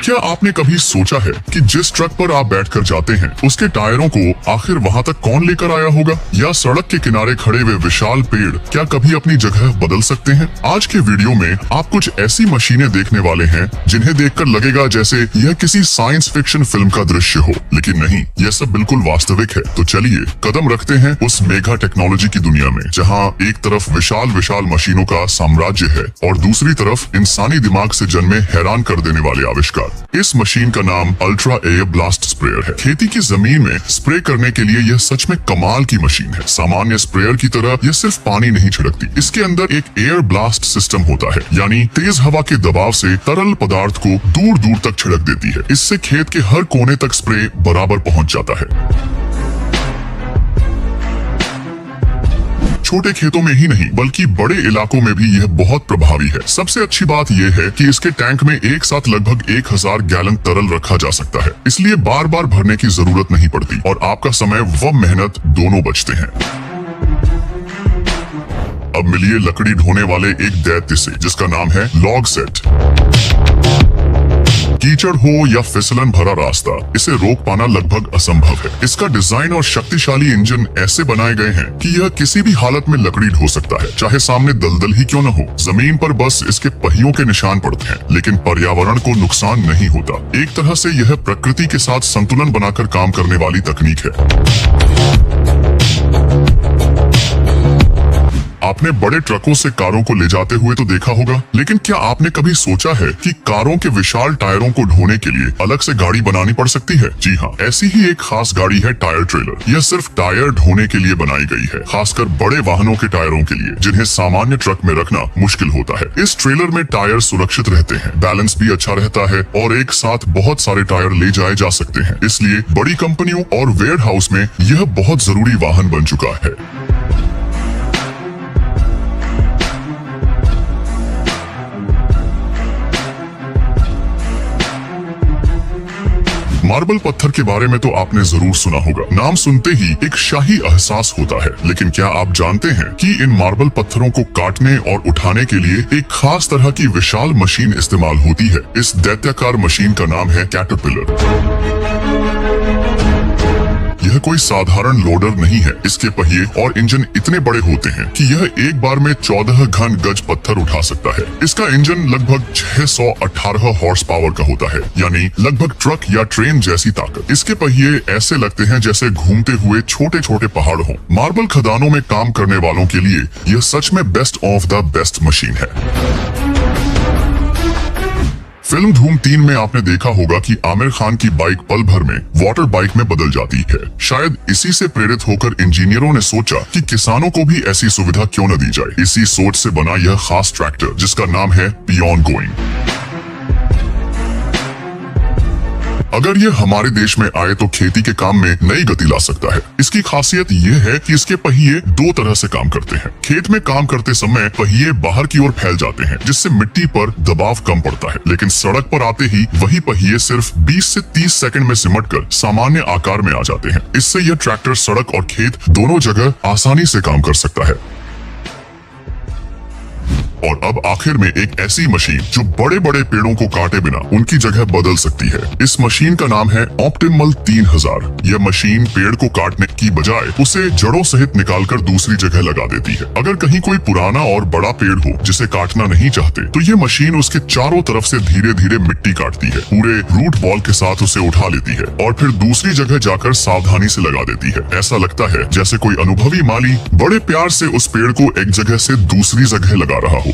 क्या आपने कभी सोचा है कि जिस ट्रक पर आप बैठकर जाते हैं उसके टायरों को आखिर वहाँ तक कौन लेकर आया होगा? या सड़क के किनारे खड़े हुए विशाल पेड़ क्या कभी अपनी जगह बदल सकते हैं? आज के वीडियो में आप कुछ ऐसी मशीनें देखने वाले हैं जिन्हें देखकर लगेगा जैसे यह किसी साइंस फिक्शन फिल्म का दृश्य हो, लेकिन नहीं, यह सब बिल्कुल वास्तविक है। तो चलिए कदम रखते हैं उस मेगा टेक्नोलॉजी की दुनिया में, जहाँ एक तरफ विशाल विशाल मशीनों का साम्राज्य है और दूसरी तरफ इंसानी दिमाग से जन्मे हैरान कर देने वाले आविष्कार। इस मशीन का नाम अल्ट्रा एयर ब्लास्ट स्प्रेयर है। खेती की जमीन में स्प्रे करने के लिए यह सच में कमाल की मशीन है। सामान्य स्प्रेयर की तरह यह सिर्फ पानी नहीं छिड़कती, इसके अंदर एक एयर ब्लास्ट सिस्टम होता है, यानी तेज हवा के दबाव से तरल पदार्थ को दूर दूर तक छिड़क देती है। इससे खेत के हर कोने तक स्प्रे बराबर पहुंच जाता है। छोटे खेतों में ही नहीं बल्कि बड़े इलाकों में भी यह बहुत प्रभावी है। सबसे अच्छी बात यह है कि इसके टैंक में एक साथ लगभग 1000 गैलन तरल रखा जा सकता है, इसलिए बार बार भरने की जरूरत नहीं पड़ती और आपका समय व मेहनत दोनों बचते हैं। अब मिलिए लकड़ी ढोने वाले एक दैत्य से, जिसका नाम है लॉग सेट। कीचड़ हो या फिसलन भरा रास्ता, इसे रोक पाना लगभग असंभव है। इसका डिजाइन और शक्तिशाली इंजन ऐसे बनाए गए हैं कि यह किसी भी हालत में लकड़ी ढो सकता है, चाहे सामने दलदल ही क्यों न हो। जमीन पर बस इसके पहियों के निशान पड़ते हैं, लेकिन पर्यावरण को नुकसान नहीं होता। एक तरह से यह प्रकृति के साथ संतुलन बनाकर काम करने वाली तकनीक है। आपने बड़े ट्रकों से कारों को ले जाते हुए तो देखा होगा, लेकिन क्या आपने कभी सोचा है कि कारों के विशाल टायरों को ढोने के लिए अलग से गाड़ी बनानी पड़ सकती है? जी हाँ, ऐसी ही एक खास गाड़ी है टायर ट्रेलर। यह सिर्फ टायर ढोने के लिए बनाई गई है, खासकर बड़े वाहनों के टायरों के लिए, जिन्हें सामान्य ट्रक में रखना मुश्किल होता है। इस ट्रेलर में टायर सुरक्षित रहते हैं, बैलेंस भी अच्छा रहता है और एक साथ बहुत सारे टायर ले जाए जा सकते हैं। इसलिए बड़ी कंपनियों और वेयर हाउस में यह बहुत जरूरी वाहन बन चुका है। मार्बल पत्थर के बारे में तो आपने जरूर सुना होगा। नाम सुनते ही एक शाही एहसास होता है, लेकिन क्या आप जानते हैं कि इन मार्बल पत्थरों को काटने और उठाने के लिए एक खास तरह की विशाल मशीन इस्तेमाल होती है? इस दैत्याकार मशीन का नाम है कैटरपिलर। यह कोई साधारण लोडर नहीं है। इसके पहिए और इंजन इतने बड़े होते हैं कि यह एक बार में 14 घन गज पत्थर उठा सकता है। इसका इंजन लगभग 618 हॉर्स पावर का होता है, यानी लगभग ट्रक या ट्रेन जैसी ताकत। इसके पहिए ऐसे लगते हैं जैसे घूमते हुए छोटे छोटे पहाड़ हों। मार्बल खदानों में काम करने वालों के लिए यह सच में best of the best machine है। फिल्म धूम 3 में आपने देखा होगा कि आमिर खान की बाइक पल भर में वाटर बाइक में बदल जाती है। शायद इसी से प्रेरित होकर इंजीनियरों ने सोचा कि किसानों को भी ऐसी सुविधा क्यों न दी जाए। इसी सोच से बना यह खास ट्रैक्टर, जिसका नाम है बियॉन्ड गोइंग। अगर ये हमारे देश में आए तो खेती के काम में नई गति ला सकता है। इसकी खासियत ये है कि इसके पहिए 2 तरह से काम करते हैं। खेत में काम करते समय पहिए बाहर की ओर फैल जाते हैं, जिससे मिट्टी पर दबाव कम पड़ता है, लेकिन सड़क पर आते ही वही पहिए सिर्फ 20 से 30 सेकंड में सिमटकर सामान्य आकार में आ जाते हैं। इससे यह ट्रैक्टर सड़क और खेत दोनों जगह आसानी से काम कर सकता है। और अब आखिर में एक ऐसी मशीन जो बड़े बड़े पेड़ों को काटे बिना उनकी जगह बदल सकती है। इस मशीन का नाम है ऑप्टिमल 3000। यह मशीन पेड़ को काटने की बजाय उसे जड़ों सहित निकालकर दूसरी जगह लगा देती है। अगर कहीं कोई पुराना और बड़ा पेड़ हो जिसे काटना नहीं चाहते, तो यह मशीन उसके चारों तरफ से धीरे धीरे मिट्टी काटती है, पूरे रूट बॉल के साथ उसे उठा लेती है और फिर दूसरी जगह जाकर सावधानी से लगा देती है। ऐसा लगता है जैसे कोई अनुभवी माली बड़े प्यार से उस पेड़ को एक जगह से दूसरी जगह लगा रहा हो।